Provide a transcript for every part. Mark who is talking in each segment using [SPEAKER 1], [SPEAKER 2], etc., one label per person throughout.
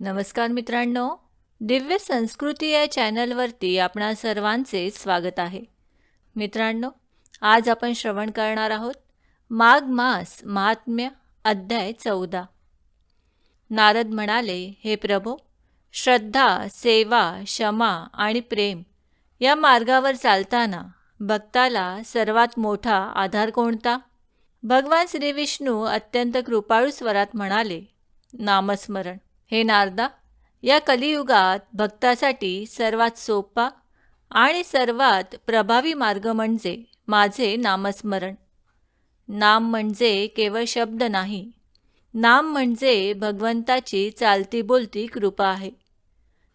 [SPEAKER 1] नमस्कार मित्रांनो, दिव्य संस्कृती या चॅनलवरती आपणा सर्वांचे स्वागत आहे. मित्रांनो, आज आपण श्रवण करणार आहोत माघ मास महात्म्य अध्याय 14. नारद म्हणाले, हे प्रभो, श्रद्धा, सेवा, क्षमा आणि प्रेम या मार्गावर चालताना भक्ताला सर्वात मोठा आधार कोणता? भगवान श्री विष्णू अत्यंत कृपाळू स्वरात म्हणाले, नामस्मरण. हे नारदा, या कलियुगात भक्तासाठी सर्वात सोपा आणि सर्वात प्रभावी मार्ग म्हणजे माझे नामस्मरण. नाम म्हणजे केवळ शब्द नाही. नाम म्हणजे भगवंताची चालती बोलती कृपा आहे.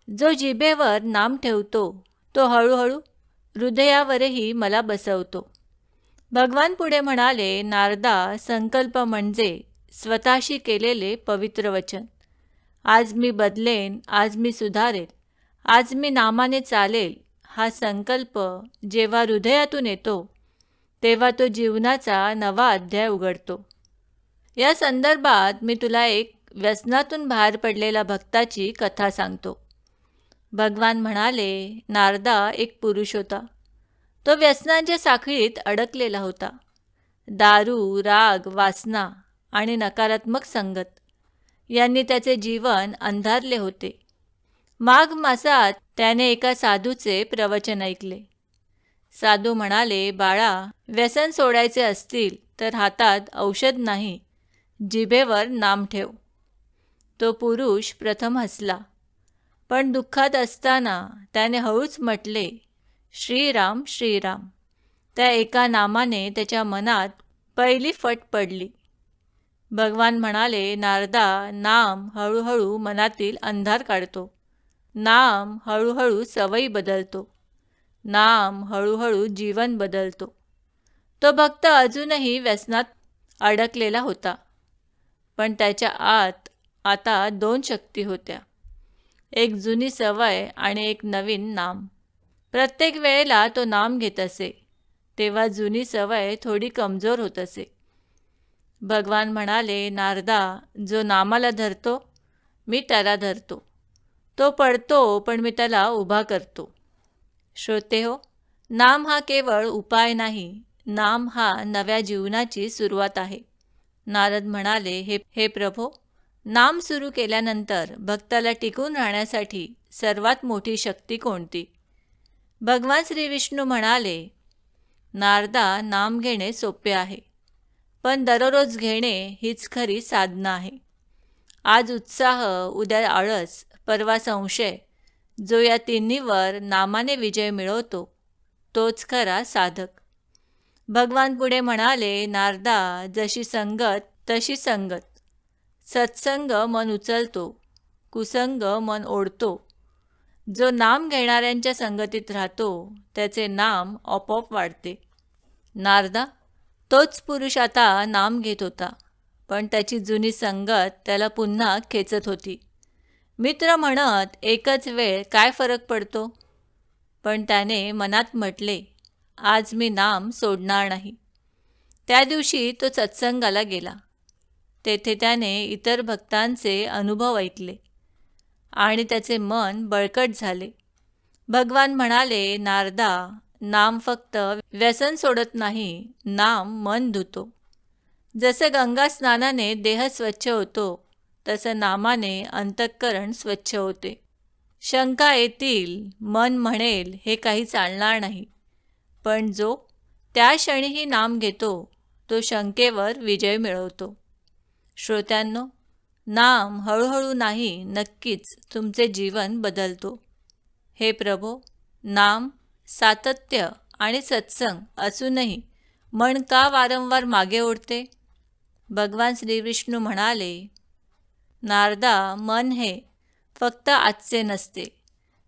[SPEAKER 1] जो जिभेवर नाम ठेवतो तो हळूहळू हृदयावरही मला बसवतो. भगवान पुढे म्हणाले, नारदा, संकल्प म्हणजे स्वतःशी केलेले पवित्र वचन. आज मी बदलेन, आज मी सुधारेल, आज मी नामाने चालेल, हा संकल्प जेव्हा हृदयातून येतो तेव्हा तो जीवनाचा नवा अध्याय उघडतो. या संदर्भात मी तुला एक व्यसनातून बाहेर पडलेल्या भक्ताची कथा सांगतो. भगवान म्हणाले, नारदा, एक पुरुष होता. तो व्यसनांच्या साखळीत अडकलेला होता. दारू, राग, वासना आणि नकारात्मक संगत यांनी त्याचे जीवन अंधारले होते. माघ मासात त्याने एका साधूचे प्रवचन ऐकले. साधू म्हणाले, बाळा, व्यसन सोडायचे असतील तर हातात औषध नाही, जिभेवर नाम ठेव. तो पुरुष प्रथम हसला, पण दुःखात असताना त्याने हळूच म्हटले, श्रीराम श्रीराम. त्या एका नामाने त्याच्या मनात पहिली फट पडली. भगवान म्हणाले, नारदा, नाम हळूहळू मनातील अंधार काढतो. नाम हळूहळू सवयी बदलतो. नाम हळूहळू जीवन बदलतो. तो भक्त अजूनही व्यसनात अडकलेला होता, पण त्याच्या आत आता दोन शक्ती होत्या, एक जुनी सवय आणि एक नवीन नाम. प्रत्येक वेळेला तो नाम घेत असे तेव्हा जुनी सवय थोडी कमजोर होत असे. भगवान म्हणाले, नारदा, जो नामाला धरतो मी त्याला धरतो. तो पडतो पण मी त्याला उभा करतो. श्रोते हो, नाम हा केवळ उपाय नाही, नाम हा नव्या जीवनाची सुरुवात आहे. नारद म्हणाले, हे प्रभो, नाम सुरू केल्यानंतर भक्ताला टिकून राहण्यासाठी सर्वात मोठी शक्ती कोणती? भगवान श्री विष्णू म्हणाले, नारदा, नाम घेणे सोपे आहे, पण दररोज घेणे हीच खरी साधना आहे. आज उत्साह, उद्या आळस, परवा संशय. जो या तिन्हीवर नामाने विजय मिळवतो तोच खरा साधक. भगवान पुढे म्हणाले, नारदा, जशी संगत तशी संगत. सत्संग मन उचलतो, कुसंग मन ओढतो. जो नाम घेणाऱ्यांच्या संगतीत राहतो त्याचे नाम आपोआप वाढते. नारदा, तोच पुरुष आता नाम घेत होता, पण त्याची जुनी संगत त्याला पुन्हा खेचत होती. मित्र म्हणत, एकच वेळ काय फरक पडतो? पण त्याने मनात म्हटले, आज मी नाम सोडणार नाही. त्या दिवशी तो सत्संगाला गेला. तेथे त्याने इतर भक्तांचे अनुभव ऐकले आणि त्याचे मन बळकट झाले. भगवान म्हणाले, नारदा, नाम फक्त व्यसन सोडत नाही, नाम मन धुतो. जसे गंगा स्नानाने देह स्वच्छ होतो तसं नामाने अंतःकरण स्वच्छ होते. शंका येतील, मन म्हणेल हे काही चालणार नाही, पण जो त्या क्षणीही नाम घेतो तो शंकेवर विजय मिळवतो. श्रोत्यांनो, नाम हळूहळू नाही, नक्कीच तुमचे जीवन बदलतो. हे प्रभो, नाम, सातत्य आणि सत्संग असूनही मन का वारंवार मागे ओढते? भगवान श्रीविष्णू म्हणाले, नारदा, मन हे फक्त आजचे नसते,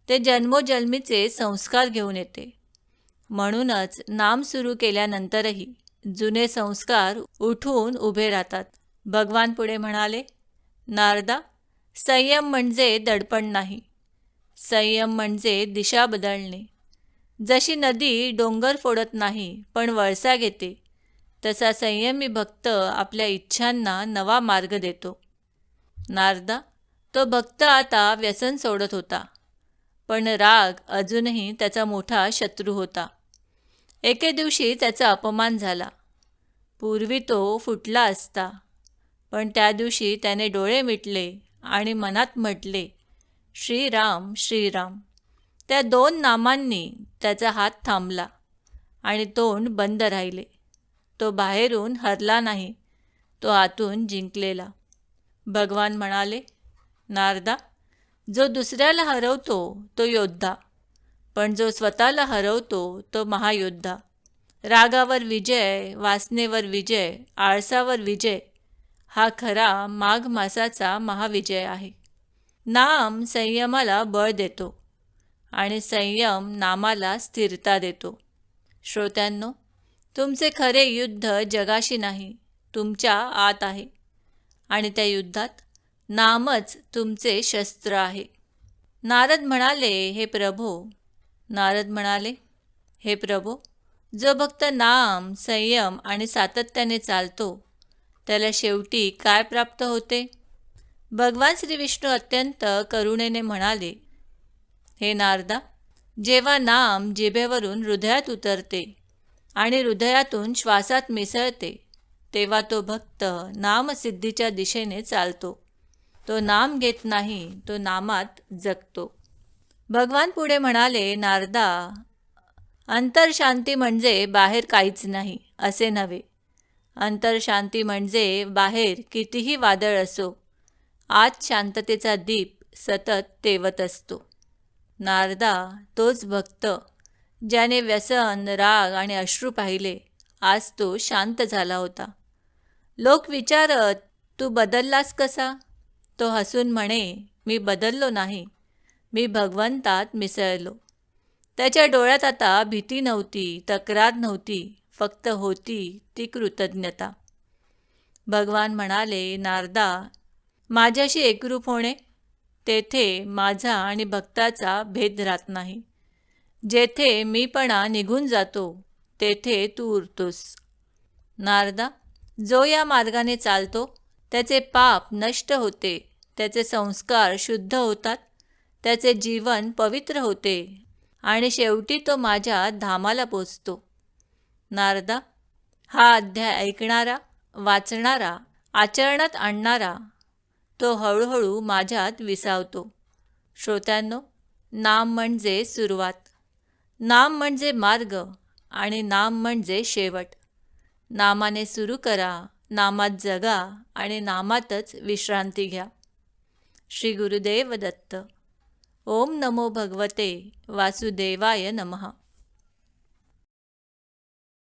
[SPEAKER 1] ते जन्मोजन्मीचे संस्कार घेऊन येते. म्हणूनच नाम सुरू केल्यानंतरही जुने संस्कार उठून उभे राहतात. भगवान पुढे म्हणाले, नारदा, संयम म्हणजे दडपण नाही, संयम म्हणजे दिशा बदलणे. जशी नदी डोंगर फोडत नाही पण वळसा घेते, तसा संयमी भक्त आपल्या इच्छांना नवा मार्ग देतो. नारदा, तो भक्त आता व्यसन सोडत होता, पण राग अजूनही त्याचा मोठा शत्रू होता. एके दिवशी त्याचा अपमान झाला. पूर्वी तो फुटला असता, पण त्या दिवशी त्याने डोळे मिटले आणि मनात म्हटले, श्रीराम श्रीराम. त्या 2 नामांनी त्याचा हात थांबला आणि तोंड बंद राहिले. तो बाहेरून हरला नाही, तो आतून जिंकलेला. भगवान म्हणाले, नारदा, जो दुसऱ्याला हरवतो तो योद्धा, पण जो स्वतःला हरवतो तो महायोद्धा. रागावर विजय, वासनेवर विजय, आळसावर विजय हा खरा माघ मासाचा महाविजय आहे. नाम संयमाला बळ देतो आणि संयम नामाला स्थिरता देतो. श्रोत्यांनो, तुमचे खरे युद्ध जगाशी नाही, तुमच्या आत आहे, आणि त्या युद्धात नामच तुमचे शस्त्र आहे. नारद म्हणाले, हे प्रभो, जो भक्त नाम, संयम आणि सातत्याने चालतो त्याला शेवटी काय प्राप्त होते? भगवान श्री विष्णू अत्यंत करुणेने म्हणाले, हे नारदा, जेव्हा नाम जिभेवरून हृदयात उतरते आणि हृदयातून श्वासात मिसळते, तेव्हा तो भक्त नामसिद्धीच्या दिशेने चालतो. तो नाम घेत नाही, तो नामात जगतो. भगवान पुढे म्हणाले, नारदा, अंतरशांती म्हणजे बाहेर काहीच नाही असे नव्हे. अंतरशांती म्हणजे बाहेर कितीही वादळ असो, आत शांततेचा दीप सतत तेवत असतो. नारदा, तोच भक्त ज्याने व्यसन, राग आणि अश्रू पाहिले, आज तो शांत झाला होता. लोक विचारत, तू बदललास कसा? तो हसून म्हणे, मी बदललो नाही, मी भगवंतात मिसळलो. त्याच्या डोळ्यात आता भीती नव्हती, तक्रार नव्हती, फक्त होती ती कृतज्ञता. भगवान म्हणाले, नारदा, माझ्याशी एकरूप होणे, तेथे माझा आणि भक्ताचा भेद राहत नाही. जेथे मीपणा निघून जातो तेथे तू उरतोस. नारदा, जो या मार्गाने चालतो त्याचे पाप नष्ट होते, त्याचे संस्कार शुद्ध होतात, त्याचे जीवन पवित्र होते आणि शेवटी तो माझ्या धामाला पोचतो. नारदा, हा अध्याय ऐकणारा, वाचणारा, आचरणात आणणारा तो हळूहळू माझ्यात विसावतो. श्रोत्यांनो, नाम म्हणजे सुरुवात, नाम म्हणजे मार्ग आणि नाम म्हणजे शेवट. नामाने सुरू करा, नामात जगा आणि नामातच विश्रांती घ्या. श्री गुरुदेव दत्त. ओम नमो भगवते वासुदेवाय नमः.